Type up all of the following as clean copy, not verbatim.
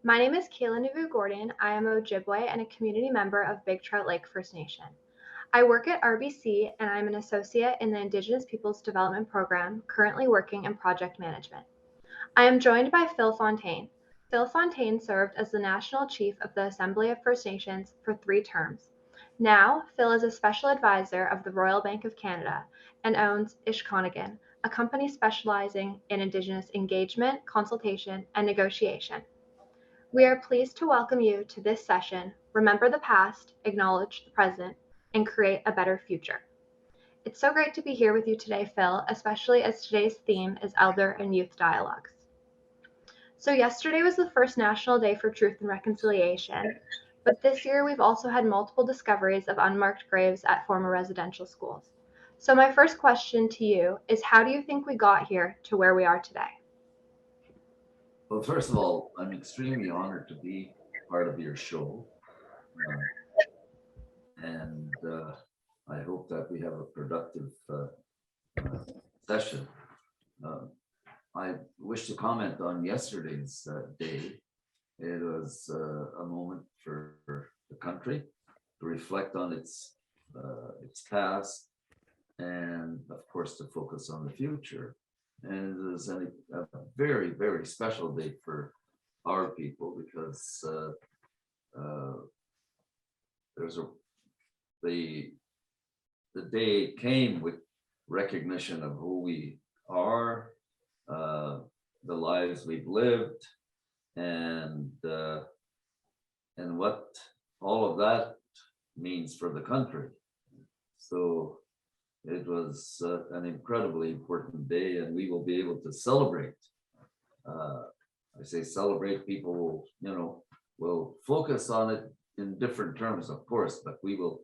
My name is Kayla Nuvu Gordon. I am a Ojibwe and a community member of Big Trout Lake First Nation. I work at RBC and I'm an associate in the Indigenous Peoples Development Program, currently working in project management. I am joined by Phil Fontaine. Phil Fontaine served as the National Chief of the Assembly of First Nations for 3 terms. Now, Phil is a special advisor of the Royal Bank of Canada and owns Ishkonigan, a company specializing in Indigenous engagement, consultation, and negotiation. We are pleased to welcome you to this session, Remember the Past, Acknowledge the Present, and Create a Better Future. It's so great to be here with you today, Phil, especially as today's theme is Elder and Youth Dialogues. So yesterday was the first National Day for Truth and Reconciliation, but this year we've also had multiple discoveries of unmarked graves at former residential schools. So my first question to you is, how do you think we got here to where we are today? Well, first of all, I'm extremely honored to be part of your show. And I hope that we have a productive session. I wish to comment on yesterday's day. It was a moment for the country to reflect on its past, and of course to focus on the future. And it was a very, very special day for our people because there's the day came with recognition of who we are, the lives we've lived, and what all of that means for the country. So it was an incredibly important day, and we will be able to celebrate. I say celebrate. People will focus on it in different terms, of course, but we will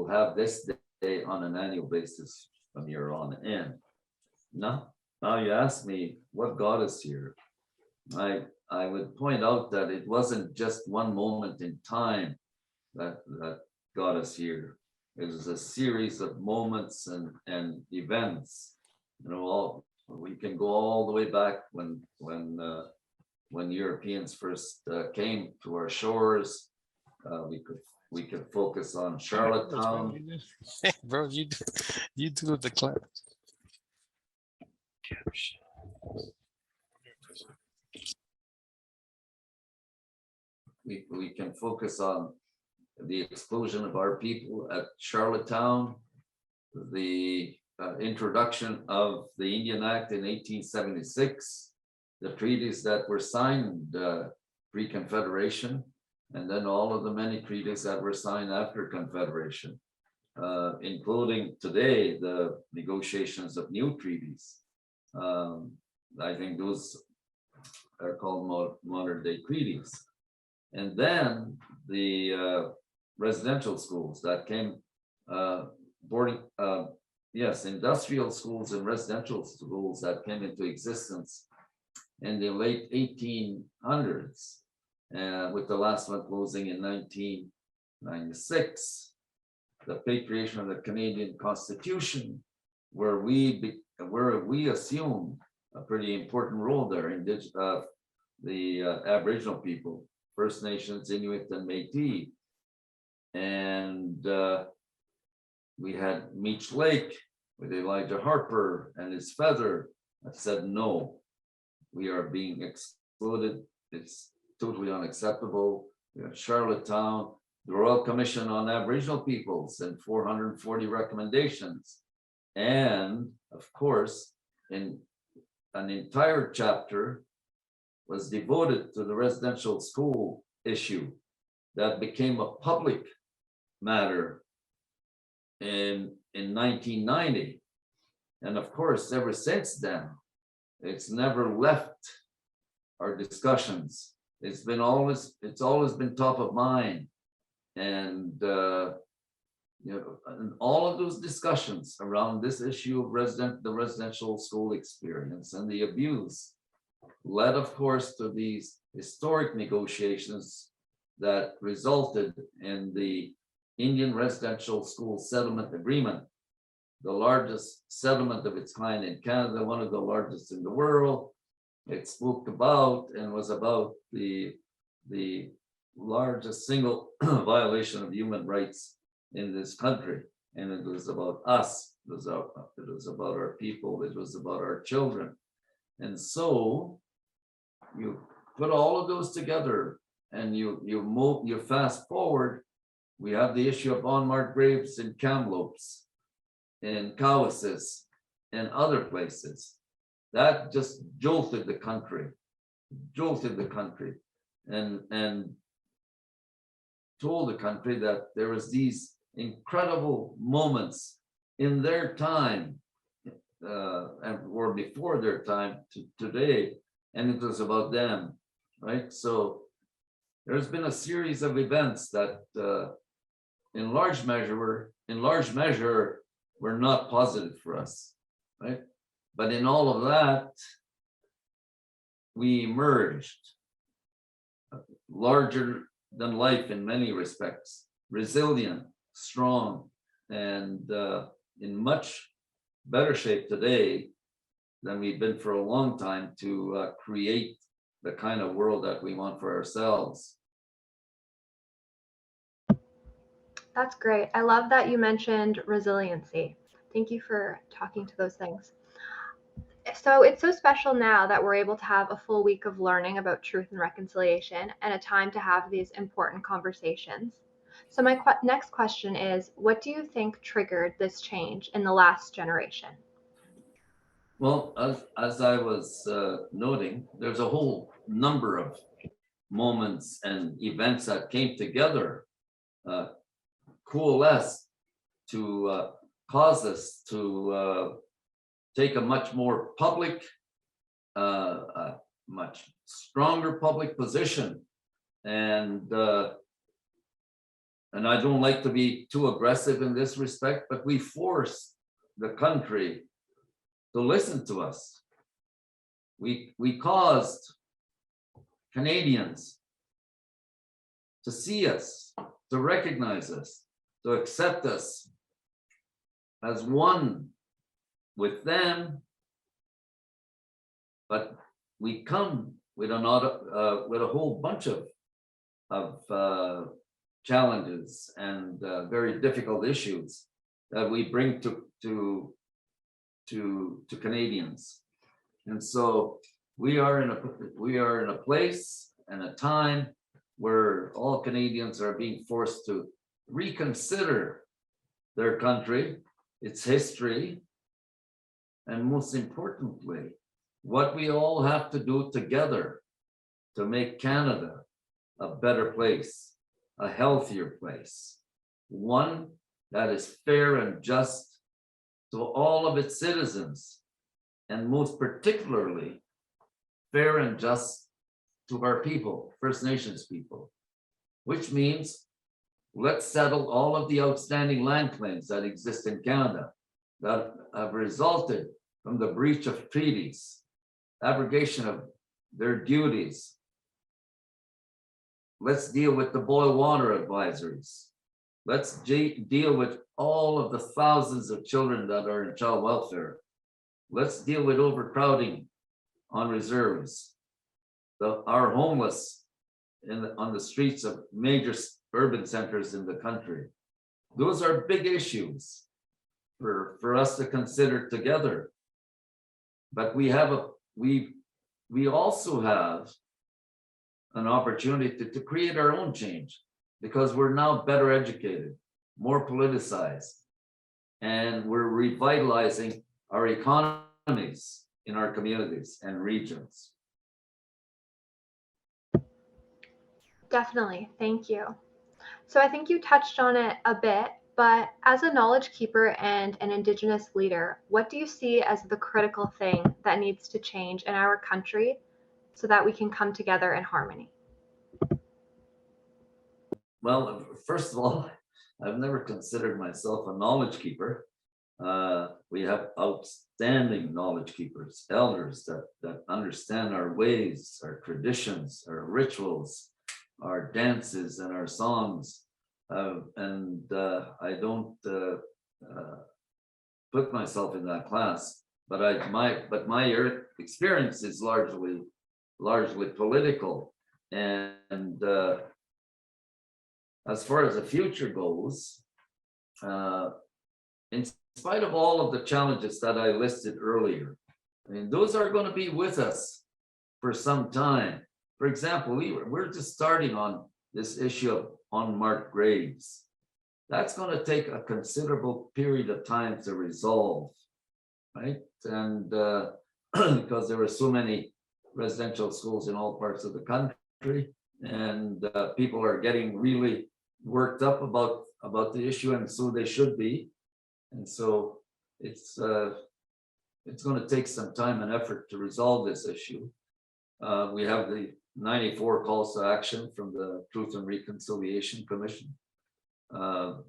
have this day on an annual basis from here on in. Now you ask me what got us here. I would point out that it wasn't just one moment in time that got us here. It was a series of moments and events. We can go all the way back when Europeans first came to our shores. We could focus on Charlottetown. Bro, you do the clap. We can focus on the exclusion of our people at Charlottetown, the introduction of the Indian Act in 1876, the treaties that were signed pre-Confederation, and then all of the many treaties that were signed after Confederation, including today the negotiations of new treaties. I think those are called modern day treaties. And then the residential schools that came, industrial schools and residential schools that came into existence in the late 1800s, with the last one closing in 1996. The patriation of the Canadian Constitution, where we assume a pretty important role there in the Aboriginal people, First Nations, Inuit, and Métis. And we had Meech Lake with Elijah Harper and his feather that said, no, we are being excluded. It's totally unacceptable. We have Charlottetown, the Royal Commission on Aboriginal Peoples, and 440 recommendations. And of course, in an entire chapter was devoted to the residential school issue that became a public matter in 1990. And of course, ever since then, it's never left our discussions. It's always been top of mind. And and all of those discussions around this issue of the residential school experience and the abuse led, of course, to these historic negotiations that resulted in the Indian Residential School Settlement Agreement, the largest settlement of its kind in Canada, one of the largest in the world. It spoke about and was about the the largest single violation of human rights in this country. And it was about us, it was about our people, it was about our children. And so you put all of those together and you fast forward, we have the issue of unmarked graves in Kamloops, in Cowessess, and other places. That just jolted the country, and told the country that there was these incredible moments in their time, or before their time to today, and it was about them, right? So there's been a series of events that, in large measure, were not positive for us, right? But in all of that, we emerged larger than life in many respects, resilient, strong, and in much better shape today than we've been for a long time to create the kind of world that we want for ourselves. That's great. I love that you mentioned resiliency. Thank you for talking to those things. So it's so special now that we're able to have a full week of learning about truth and reconciliation and a time to have these important conversations. So my next question is, what do you think triggered this change in the last generation? Well, as I was noting, there's a whole number of moments and events that came together, coalesced to cause us to take a much more public, much stronger public position. And I don't like to be too aggressive in this respect, but we forced the country to listen to us. We caused Canadians to see us, to recognize us, to accept us as one with them, but we come with a whole bunch of challenges and very difficult issues that we bring to Canadians. And so we are in a place and a time where all Canadians are being forced to reconsider their country, its history, and most importantly, what we all have to do together to make Canada a better place, a healthier place, one that is fair and just to all of its citizens, and most particularly fair and just to our people, First Nations people, which means let's settle all of the outstanding land claims that exist in Canada that have resulted from the breach of treaties, abrogation of their duties. Let's deal with the boil water advisories. Let's deal with all of the thousands of children that are in child welfare. Let's deal with overcrowding on reserves, our homeless on the streets of major urban centers in the country. Those are big issues for us to consider together. But we also have an opportunity to create our own change, because we're now better educated, more politicized, and we're revitalizing our economies in our communities and regions. Definitely. Thank you. So I think you touched on it a bit, but as a knowledge keeper and an Indigenous leader, what do you see as the critical thing that needs to change in our country so that we can come together in harmony? Well, first of all, I've never considered myself a knowledge keeper. We have outstanding knowledge keepers, elders that understand our ways, our traditions, our rituals, our dances and our songs. I don't put myself in that class, but my experience is largely political. And as far as the future goes, in spite of all of the challenges that I listed earlier, I mean, those are going to be with us for some time. For example, we're just starting on this issue of unmarked graves. That's going to take a considerable period of time to resolve, right? And because there are so many residential schools in all parts of the country, and people are getting really worked up about the issue, and so they should be. And so it's going to take some time and effort to resolve this issue. We have the 94 calls to action from the Truth and Reconciliation Commission.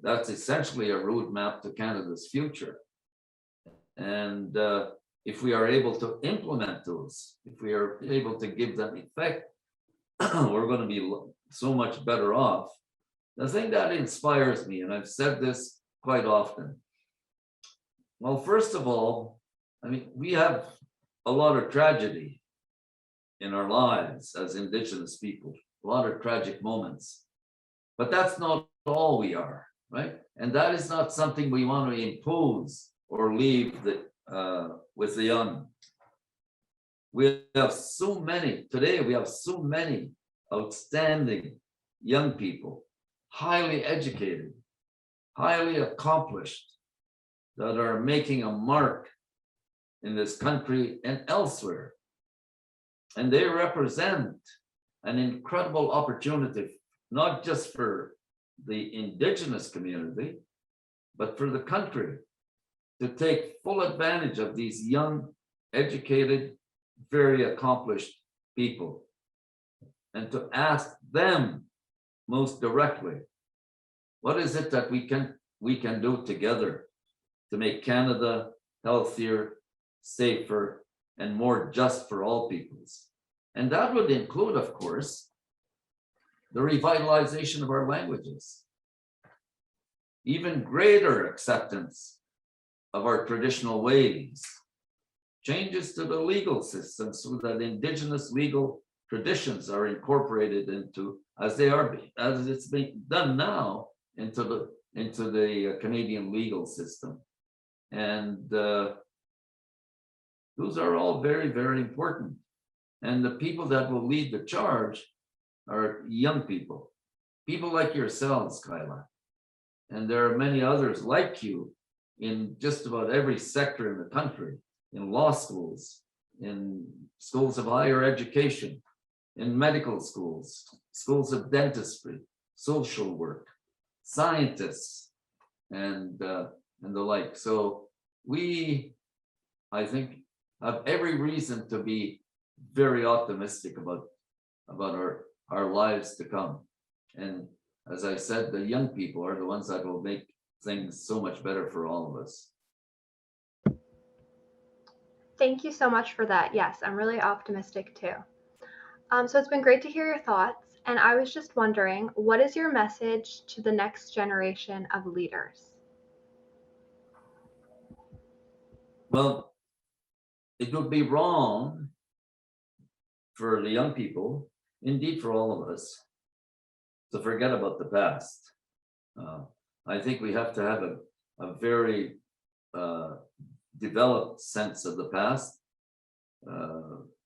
That's essentially a roadmap to Canada's future. And if we are able to implement those, if we are able to give them effect, we're going to be so much better off. The thing that inspires me, and I've said this quite often, well, first of all, I mean, we have a lot of tragedy in our lives as Indigenous people, a lot of tragic moments, but that's not all we are, right? And that is not something we want to impose or leave with the young. We have so many, today we have so many outstanding young people, highly educated, highly accomplished, that are making a mark in this country and elsewhere. And they represent an incredible opportunity, not just for the Indigenous community, but for the country, to take full advantage of these young, educated, very accomplished people, and to ask them most directly, what is it that we can do together to make Canada healthier, safer, and more just for all peoples? And that would include, of course, the revitalization of our languages, even greater acceptance of our traditional ways, changes to the legal system so that Indigenous legal traditions are incorporated into, as it's being done now, into the Canadian legal system. And those are all very, very important. And the people that will lead the charge are young people like yourselves, Kyla. And there are many others like you in just about every sector in the country, in law schools, in schools of higher education, in medical schools, schools of dentistry, social work, scientists, and the like. So we, I think, have every reason to be very optimistic about our lives to come. And as I said, the young people are the ones that will make things so much better for all of us. Thank you so much for that. Yes, I'm really optimistic too. So it's been great to hear your thoughts. And I was just wondering, what is your message to the next generation of leaders? Well, it would be wrong for the young people, indeed for all of us, to forget about the past. I think we have to have a very developed sense of the past,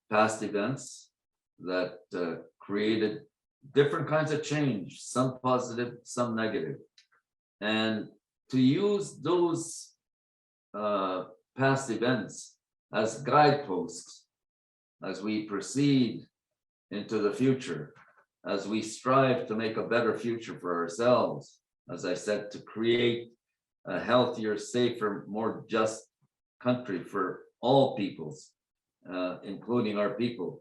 past events that created different kinds of change, some positive, some negative. And to use those past events as guideposts as we proceed into the future, as we strive to make a better future for ourselves, as I said, to create a healthier, safer, more just country for all peoples, including our people.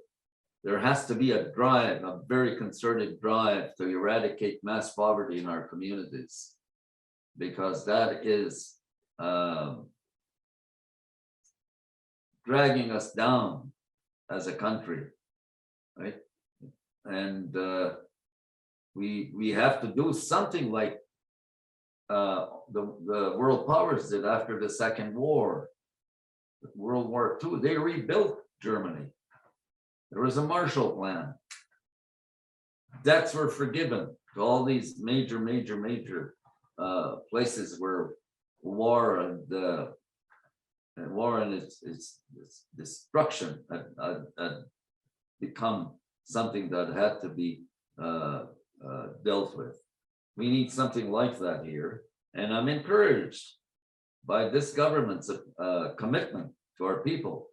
There has to be a drive, a very concerted drive to eradicate mass poverty in our communities, because that is dragging us down as a country, right? And we have to do something like the world powers did after the Second War, World War II. They rebuilt Germany. There was a Marshall Plan. debts were forgiven to all these major places where war and its destruction had become something that had to be dealt with. We need something like that here, and I'm encouraged by this government's commitment to our people.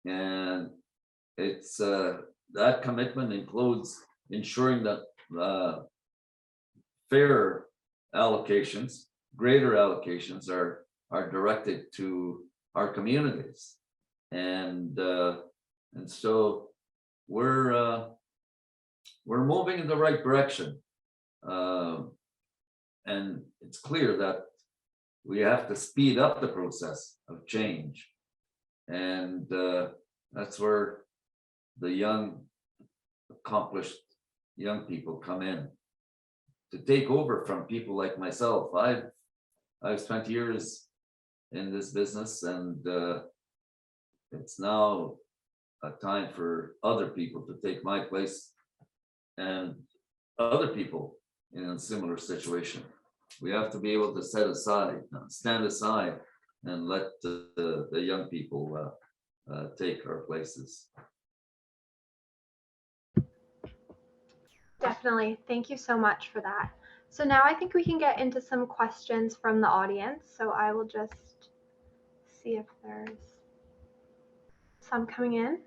And it's that commitment includes ensuring that fair allocations, greater allocations are directed to our communities. And so we're moving in the right direction. And it's clear that we have to speed up the process of change. And that's where the young, accomplished young people come in to take over from people like myself. I've spent years in this business, and it's now a time for other people to take my place and other people in a similar situation. We have to be able to stand aside and let the young people take our places. Definitely. Thank you so much for that. So now I think we can get into some questions from the audience. So I will just see if there's some coming in.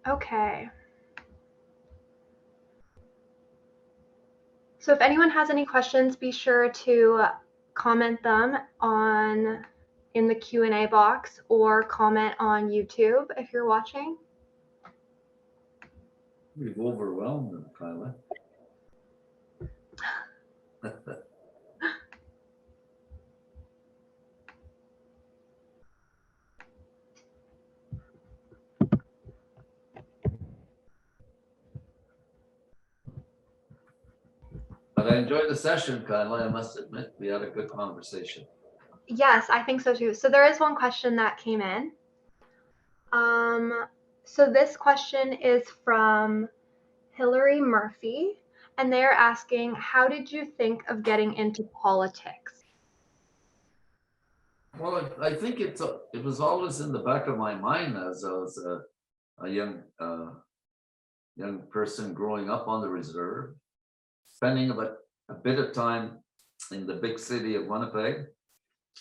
Okay. So if anyone has any questions, be sure to comment them in the Q&A box or comment on YouTube if you're watching. We've overwhelmed them, Kyla. But I enjoyed the session, Kyla. I must admit, we had a good conversation. Yes, I think so too. So there is one question that came in. So this question is from Hillary Murphy, and they're asking, how did you think of getting into politics? Well, I think it was always in the back of my mind as I was a young person growing up on the reserve, spending about a bit of time in the big city of Winnipeg,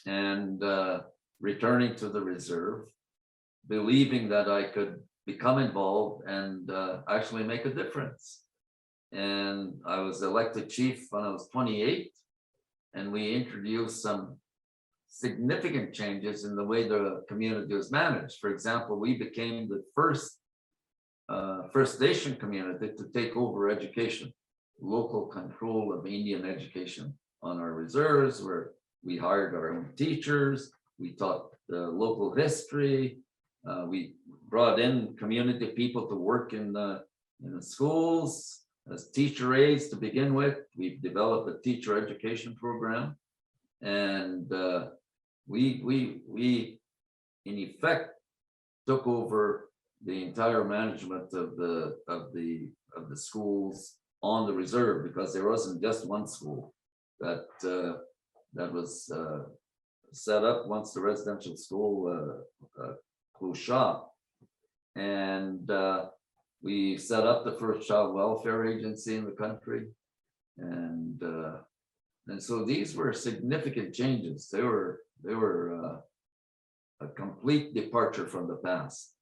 and returning to the reserve, believing that I could become involved and actually make a difference. And I was elected chief when I was 28, and we introduced some significant changes in the way the community was managed. For example, we became the first First Nation community to take over education, local control of Indian education on our reserves, where we hired our own teachers, we taught the local history, we brought in community people to work in the schools as teacher aides to begin with. We've developed a teacher education program, and we in effect took over the entire management of the schools on the reserve, because there wasn't just one school that was set up once the residential school closed shop. And we set up the first child welfare agency in the country, and so these were significant changes. They were a complete departure from the past,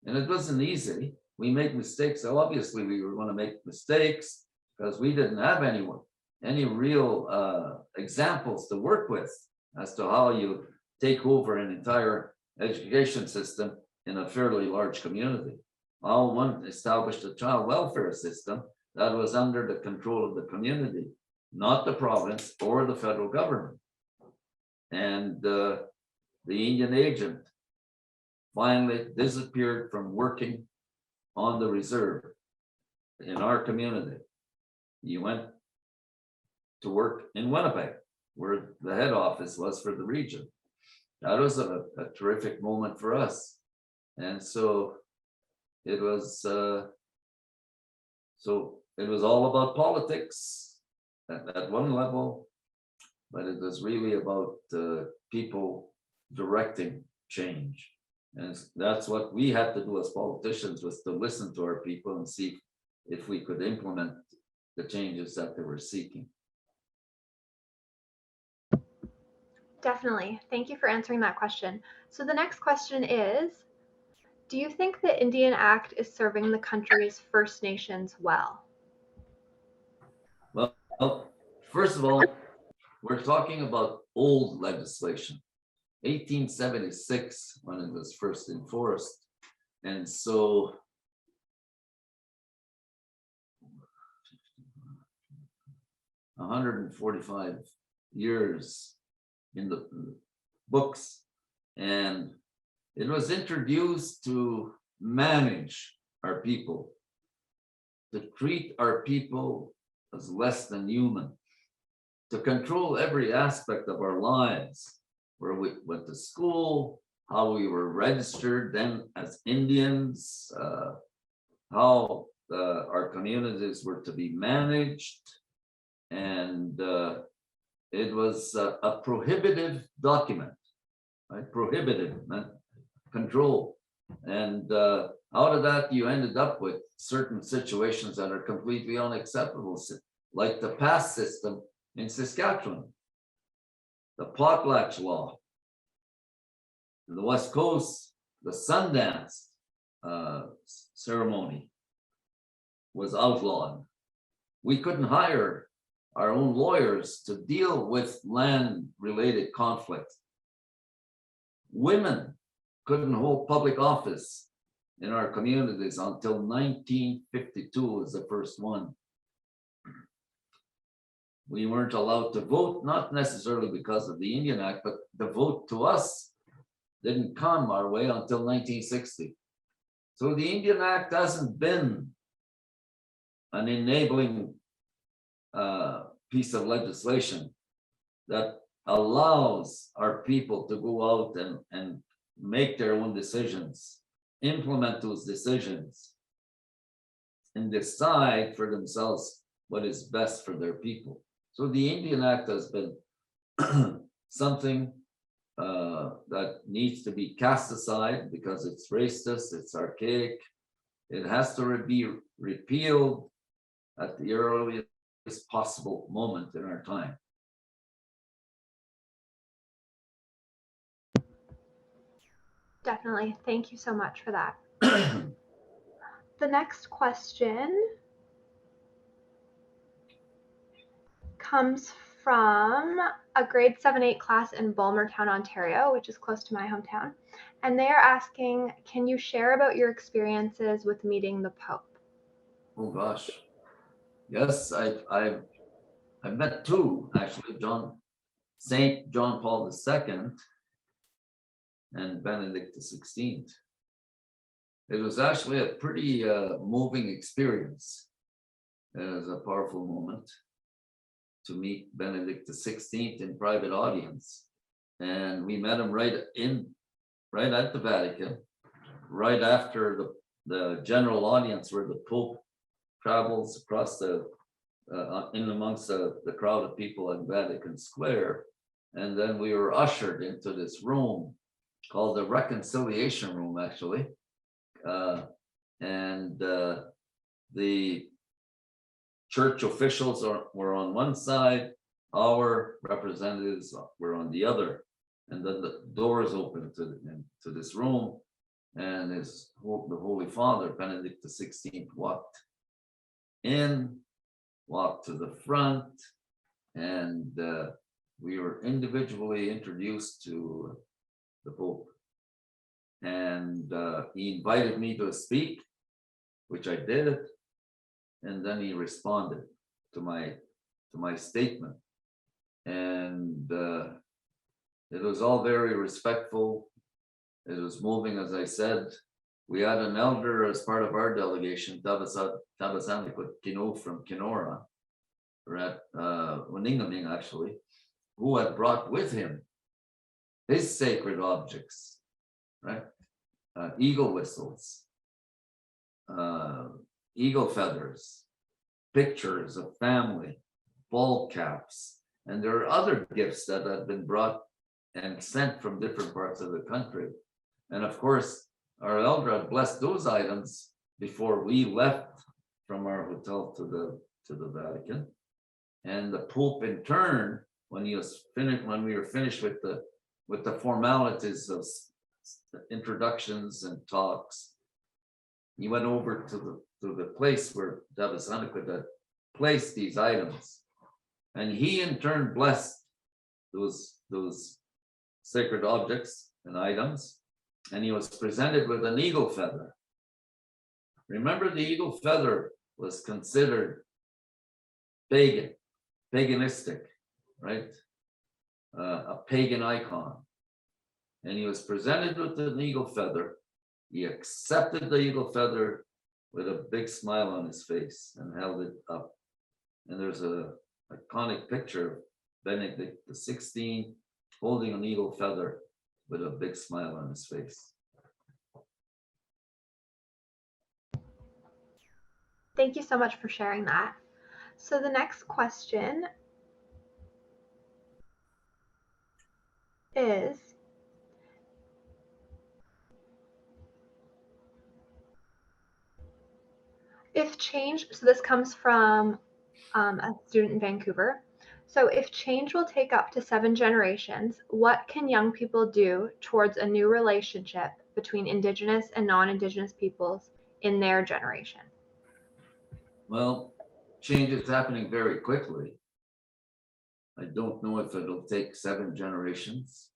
and it wasn't easy. We made mistakes. So obviously we were going to make mistakes because we didn't have any real examples to work with as to how you take over an entire education system in a fairly large community. All one established a child welfare system that was under the control of the community, not the province or the federal government. And the Indian agent finally disappeared from working on the reserve in our community. He went to work in Winnipeg, where the head office was for the region. That was a terrific moment for us. And so it was all about politics at one level, but it was really about people directing change. And that's what we had to do as politicians, was to listen to our people and see if we could implement the changes that they were seeking. Definitely. Thank you for answering that question. So the next question is, do you think the Indian Act is serving the country's First Nations well? Well, first of all, we're talking about old legislation, 1876, when it was first enforced. And so 145 years in the books, and it was introduced to manage our people, to treat our people as less than human, to control every aspect of our lives, where we went to school, how we were registered then as Indians, how our communities were to be managed. And it was a prohibitive document, right? Prohibitive, control. And out of that, you ended up with certain situations that are completely unacceptable, like the pass system in Saskatchewan, the potlatch law, in the West Coast, the Sundance ceremony was outlawed. We couldn't hire our own lawyers to deal with land-related conflicts. Women couldn't hold public office in our communities until 1952 was the first one. We weren't allowed to vote, not necessarily because of the Indian Act, but the vote to us didn't come our way until 1960. So the Indian Act hasn't been an enabling piece of legislation that allows our people to go out and make their own decisions, implement those decisions, and decide for themselves what is best for their people. So the Indian Act has been something that needs to be cast aside because it's racist, it's archaic. It has to be repealed at the earliest possible moment in our time. Definitely. Thank you so much for that. The next question comes from a grade 7-8 class in Bulmertown, Ontario, which is close to my hometown. And they are asking, can you share about your experiences with meeting the Pope? Oh gosh. Yes, I've met two, actually, Saint John Paul II and Benedict XVI. It was actually a pretty moving experience. It was a powerful moment to meet Benedict XVI in private audience. And we met him right at the Vatican, right after the general audience where the Pope travels across in amongst the crowd of people at Vatican Square. And then we were ushered into this room called the Reconciliation Room, actually. The church officials were on one side, our representatives were on the other. And then the doors opened to this room, and the Holy Father, Benedict XVI, walked to the front, and we were individually introduced to the Pope. And he invited me to speak, which I did. And then he responded to my statement. And it was all very respectful. It was moving, as I said. We had an elder as part of our delegation, Tabasanikut Kino from Kenora, or at Waningaming actually, who had brought with him his sacred objects, right? Eagle whistles, eagle feathers, pictures of family, ball caps, and there are other gifts that had been brought and sent from different parts of the country. And of course, our elder had blessed those items before we left from our hotel to the Vatican. And the Pope in turn, when we were finished with the formalities of introductions and talks, he went over to the place where Tabasanikut had placed these items. And he in turn blessed those sacred objects and items. And he was presented with an eagle feather. Remember, the eagle feather was considered paganistic, right? A pagan icon. And he was presented with an eagle feather. He accepted the eagle feather with a big smile on his face and held it up. And there's a iconic picture of Benedict XVI holding an eagle feather with a big smile on his face. Thank you so much for sharing that. So the next question is, if change, so this comes from a student in Vancouver. So if change will take up to 7 generations, what can young people do towards a new relationship between Indigenous and non-Indigenous peoples in their generation? Well, change is happening very quickly. I don't know if it'll take 7 generations.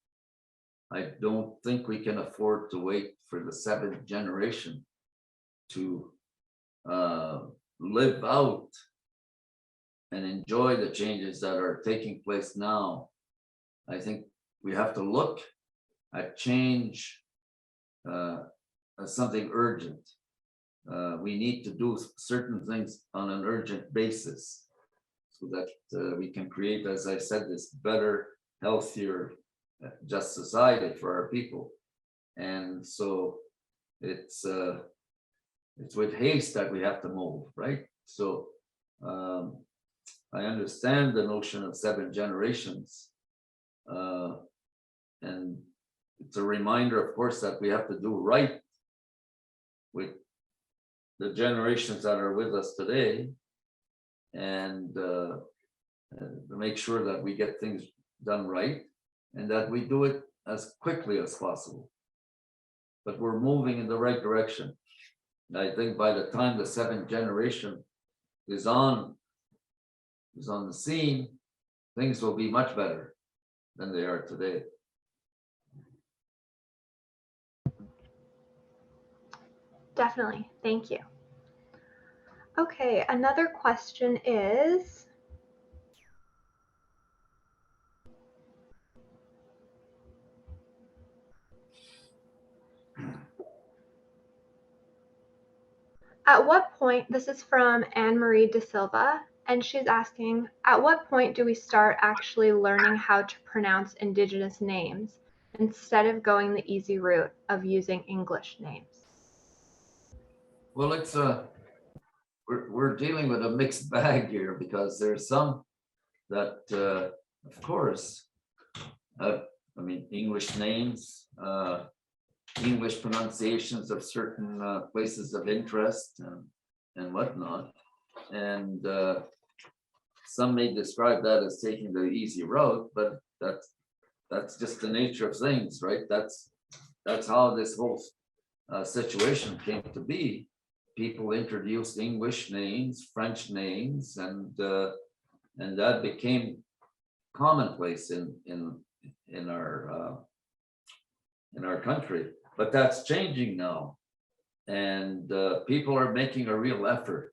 I don't think we can afford to wait for the 7th generation to live out and enjoy the changes that are taking place now. I think we have to look at change as something urgent. We need to do certain things on an urgent basis so that we can create, as I said, this better, healthier, just society for our people. And so it's with haste that we have to move, right? So I understand the notion of 7 generations. And it's a reminder, of course, that we have to do right with the generations that are with us today, and to make sure that we get things done right and that we do it as quickly as possible. But we're moving in the right direction. I think by the time the 7th generation is on the scene, things will be much better than they are today. Definitely, thank you. Okay, another question is, at what point, this is from Anne-Marie De Silva, and she's asking, at what point do we start actually learning how to pronounce Indigenous names instead of going the easy route of using English names? Well, it's we're dealing with a mixed bag here, because there's some that, of course, I mean, English names, English pronunciations of certain places of interest and whatnot. And some may describe that as taking the easy route, but that's just the nature of things, right? That's how this whole situation came to be. People introduced English names, French names, and that became commonplace in our country. But that's changing now. And people are making a real effort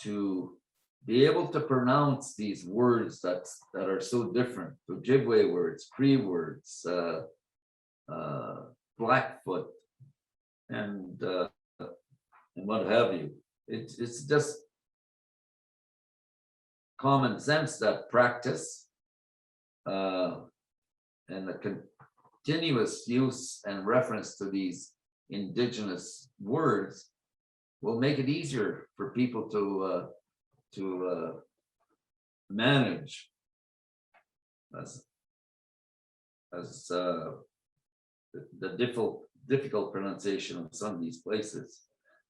to be able to pronounce these words that are so different. Ojibwe words, Cree words, Blackfoot, and what have you. It's just common sense that practice and the continuous use and reference to these indigenous words will make it easier for people to manage as the difficult pronunciation of some of these places.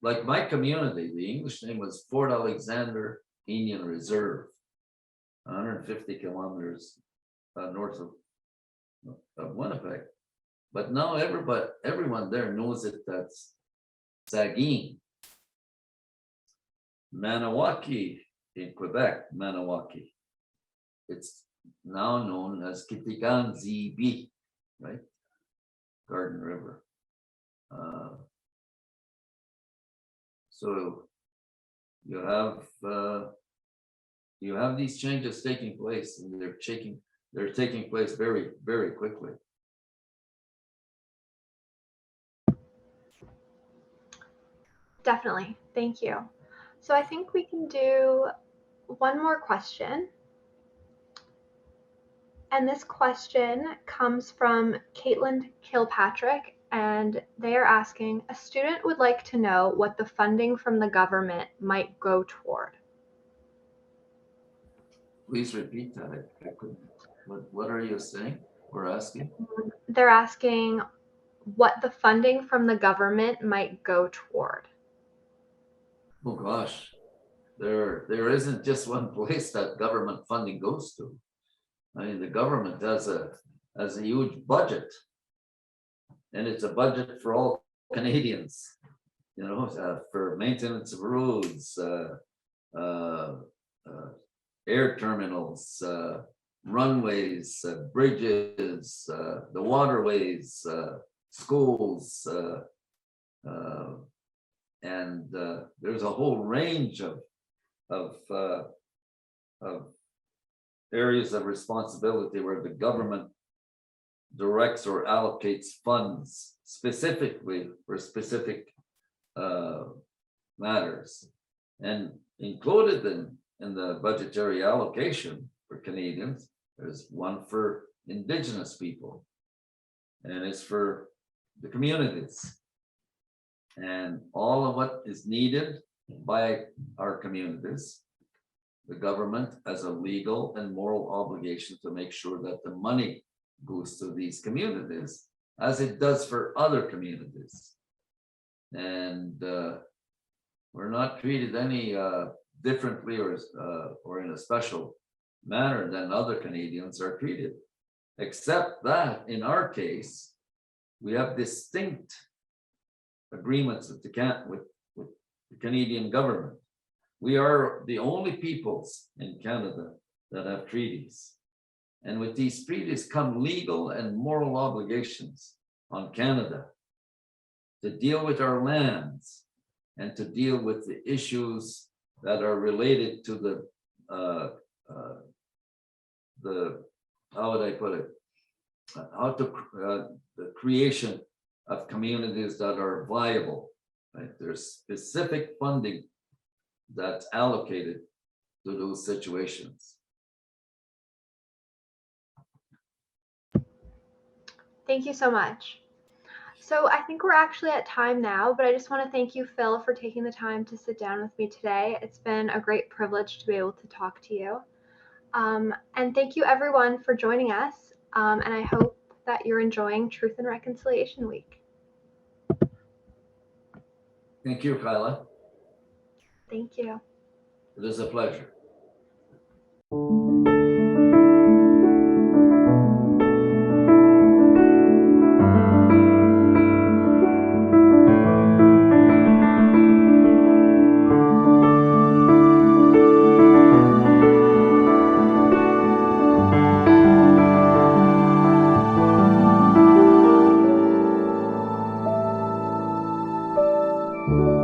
Like my community, the English name was Fort Alexander Indian Reserve, 150 kilometers north of Winnipeg. But now everyone there knows it. That's Saguin. Maniwaki in Quebec, Maniwaki. It's now known as Kitigan ZB, right? Garden River. So you have these changes taking place, and they're taking place very, very quickly. Definitely. Thank you. So I think we can do one more question. And this question comes from Caitlin Kilpatrick, and they are asking, a student would like to know what the funding from the government might go toward. Please repeat that. I couldn't. What are you saying? We're asking? They're asking what the funding from the government might go toward. Oh gosh, there isn't just one place that government funding goes to. I mean, the government has a huge budget, and it's a budget for all Canadians, you know, for maintenance of roads, air terminals, runways, bridges, the waterways, schools, and there's a whole range of areas of responsibility where the government directs or allocates funds specifically for specific matters. And included in the budgetary allocation for Canadians, there's one for Indigenous people, and it's for the communities. And all of what is needed by our communities, the government has a legal and moral obligation to make sure that the money goes to these communities as it does for other communities. And we're not treated any differently or in a special manner than other Canadians are treated, except that in our case, we have distinct agreements with the Canadian government. We are the only peoples in Canada that have treaties. And with these treaties come legal and moral obligations on Canada to deal with our lands and to deal with the issues that are related to the how would I put it? The creation of communities that are viable, right? There's specific funding that's allocated to those situations. Thank you so much. So I think we're actually at time now, but I just want to thank you, Phil, for taking the time to sit down with me today. It's been a great privilege to be able to talk to you. And thank you everyone for joining us. And I hope that you're enjoying Truth and Reconciliation Week. Thank you, Kyla. Thank you. It is a pleasure. you.